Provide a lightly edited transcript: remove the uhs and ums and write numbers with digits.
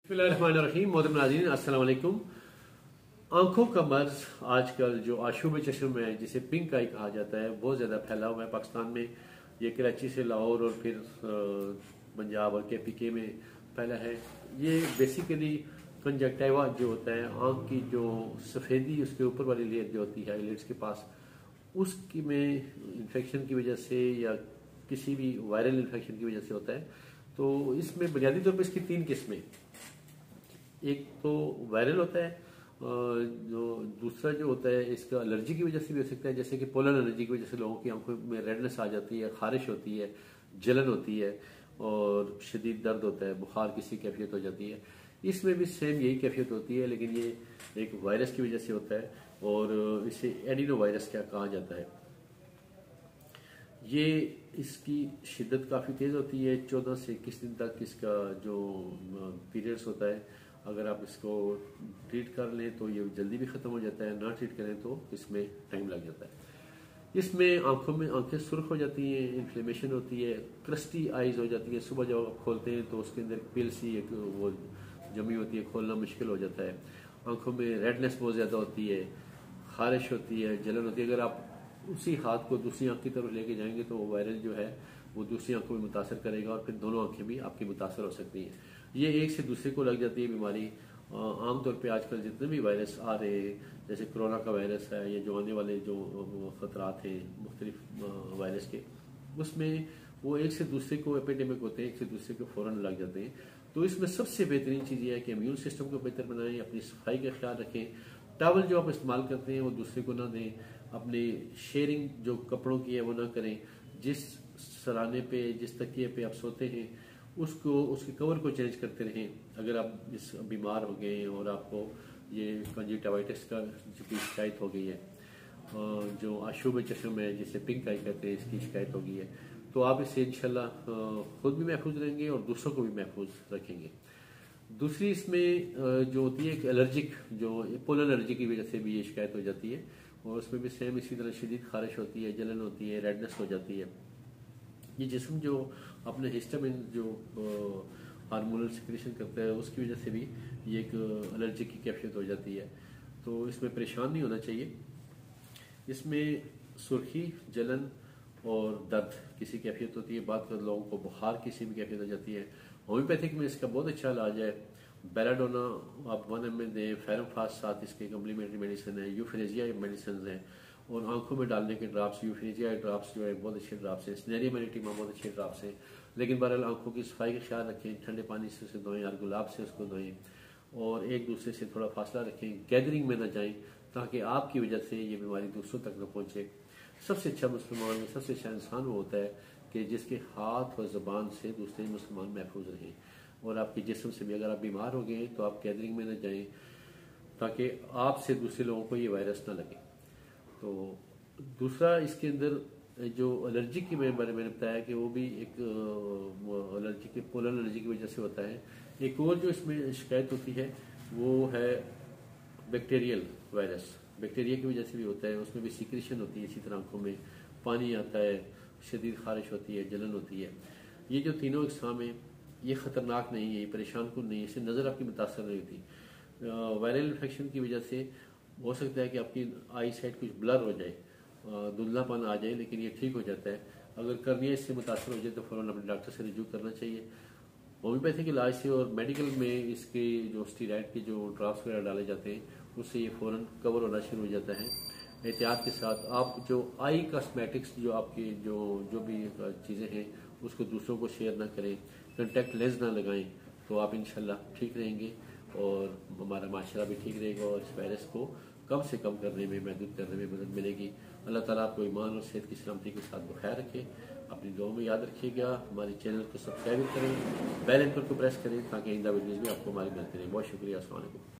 बिस्मिल्लाहिर्रहमानिर्रहीम। मोहतरम नाज़रीन, अस्सलाम वालेकुम। आंखों का मर्ज आजकल जो आशूब चश्म है, जिसे पिंक आई कहा जाता है, बहुत ज़्यादा फैला हुआ है पाकिस्तान में। ये कराची से लाहौर और फिर पंजाब और KPK में फैला है। ये बेसिकली कंजक्टिवा जो होता है, आंख की जो सफ़ेदी उसके ऊपर वाली लेयर जो होती है आईलिड्स के पास, उसकी में इन्फेक्शन की वजह से या किसी भी वायरल इन्फेक्शन की वजह से होता है। तो इसमें बुनियादी तौर पर इसकी 3 किस्में। एक तो वायरल होता है, जो दूसरा जो होता है इसका एलर्जी की वजह से भी हो सकता है, जैसे कि पोलन एलर्जी की वजह से लोगों की आंखों में रेडनेस आ जाती है, खारिश होती है, जलन होती है और शदीद दर्द होता है, बुखार किसी कैफियत हो जाती है। इसमें भी सेम यही कैफियत होती है, लेकिन ये एक वायरस की वजह से होता है और इसे एडिनो वायरस क्या कहा जाता है। ये इसकी शिद्दत काफ़ी तेज़ होती है। 14 से 21 दिन तक इसका जो पीरियड्स होता है, अगर आप इसको ट्रीट कर लें तो ये जल्दी भी ख़त्म हो जाता है, ना ट्रीट करें तो इसमें टाइम लग जाता है। इसमें आंखों में आंखें सुर्ख हो जाती हैं, इन्फ्लेमेशन होती है, क्रस्टी आइज़ हो जाती है। सुबह जब आप खोलते हैं तो उसके अंदर पिल सी एक वो जमी होती है, खोलना मुश्किल हो जाता है। आंखों में रेडनेस बहुत ज़्यादा होती है, खारिश होती है, जलन होती है। अगर आप उसी हाथ को दूसरी आंख की तरफ लेके जाएंगे तो वो वायरल जो है वो दूसरी आंख को भी मुतासर करेगा और फिर दोनों आंखें भी आपकी मुतासर हो सकती हैं। ये एक से दूसरे को लग जाती है बीमारी। आमतौर पे आजकल जितने भी वायरस आ रहे हैं, जैसे कोरोना का वायरस है या जो आने वाले जो खतरात हैं मुख्तलिफ वायरस के, उसमें वो एक से दूसरे को एपिडेमिक होते हैं, एक से दूसरे को फौरन लग जाते हैं। तो इसमें सबसे बेहतरीन चीज़ ये है कि इम्यून सिस्टम को बेहतर बनाएं, अपनी सफाई का ख्याल रखें, टॉवल जो आप इस्तेमाल करते हैं वो दूसरे को ना दें, अपनी शेयरिंग जो कपड़ों की है वो ना करें। जिस सराहने पे, जिस तकिए पे आप सोते हैं उसको, उसके कवर को चेंज करते रहें। अगर आप इस बीमार हो गए और आपको ये कंजक्टिवाइटिस का की शिकायत हो गई है, जो आशूब चश्म है जिसे पिंक आई कहते हैं, इसकी शिकायत हो गई है, तो आप इससे इंशाल्लाह खुद भी महफूज रहेंगे और दूसरों को भी महफूज रखेंगे। दूसरी इसमें जो होती है एक एलर्जिक, जो पोलन एलर्जी की वजह से भी ये शिकायत हो जाती है और उसमें भी सेम इसी तरह शदीद खारिश होती है, जलन होती है, रेडनेस हो जाती है। ये जिस्म जो अपने हिस्टामिन जो हार्मोनल सिक्रेशन करता है उसकी वजह से भी ये एक एलर्जी की कैफियत हो जाती है। तो इसमें परेशान नहीं होना चाहिए। इसमें सुर्खी, जलन और दर्द किसी कैफियत होती है। बात कर लोगों को बुखार किसी भी कैफियत हो जाती है। होम्योपैथिक में इसका बहुत अच्छा इलाज है। बेलाडोना आप 1 ml दें, फेरमफास्ट साथ इसके कम्प्लीमेंट्री मेडिसिन है, यूफेनेजिया मेडिसिन है और आंखों में डालने के ड्राप्स, यूफेनेजिया ड्राप्स जो है बहुत अच्छे ड्राप्स हैं, स्नेरियमेनिटिमा बहुत अच्छे ड्राप्स हैं। लेकिन बहरहाल आंखों की सफाई का ख्याल रखें, ठंडे पानी से उसे धोएं और गुलाब से उसको धोएं और एक दूसरे से थोड़ा फासला रखें, गैदरिंग में न जाएं ताकि आपकी वजह से ये बीमारी दूसरों तक न पहुँचे। सबसे अच्छा मुसलमान में सबसे अच्छा इंसान वो होता है कि जिसके हाथ और ज़बान से दूसरे मुसलमान महफूज रहें। और आपके जिस्म से भी अगर आप बीमार हो गए तो आप गैदरिंग में न जाएं ताकि आपसे दूसरे लोगों को ये वायरस ना लगे। तो दूसरा इसके अंदर जो एलर्जी की मैंने बताया कि वो भी एक एलर्जी के पोलन एलर्जी की वजह से होता है। एक और जो इसमें शिकायत होती है वो है बैक्टीरियल वायरस, बैक्टीरिया की वजह से भी होता है। उसमें भी सिक्रेशन होती है, इसी तरह आंखों में पानी आता है, शदीद खारिश होती है, जलन होती है। ये जो तीनों इकसाम है ये ख़तरनाक नहीं है, ये परेशान कुन नहीं है, इससे नज़र आपकी मुतासर नहीं होती। वायरल इन्फेक्शन की वजह से हो सकता है कि आपकी आई साइड कुछ ब्लर हो जाए, धुंधलापन आ जाए, लेकिन ये ठीक हो जाता है। अगर कर्निया इससे मुतासर हो जाए तो फ़ौरन अपने डॉक्टर से रिज्यू करना चाहिए। होम्योपैथिक इलाज से और मेडिकल में इसके जो स्टीराइड के जो ड्राप्स वगैरह डाले जाते हैं उससे ये फ़ौरन कवर होना शुरू हो जाता है। एहतियात के साथ आप जो आई कॉस्मेटिक्स जो आपके जो भी चीज़ें हैं उसको दूसरों को शेयर ना करें, कॉन्टैक्ट लेंस ना लगाएं, तो आप इंशाल्लाह ठीक रहेंगे और हमारा माशरा भी ठीक रहेगा और इस वायरस को कम से कम करने में, महदूद करने में मदद मिलेगी। अल्लाह ताला आपको ईमान और सेहत की सलामती के साथ बखैर रखे। अपनी दुआ में याद रखिएगा। हमारे चैनल को सब्सक्राइब करें, बेल आइकन को प्रेस करें ताकि आइंदा वीडियोज़ भी आपको हमारी मिलती रहें। बहुत शुक्रिया। अस्सलाम वालेकुम।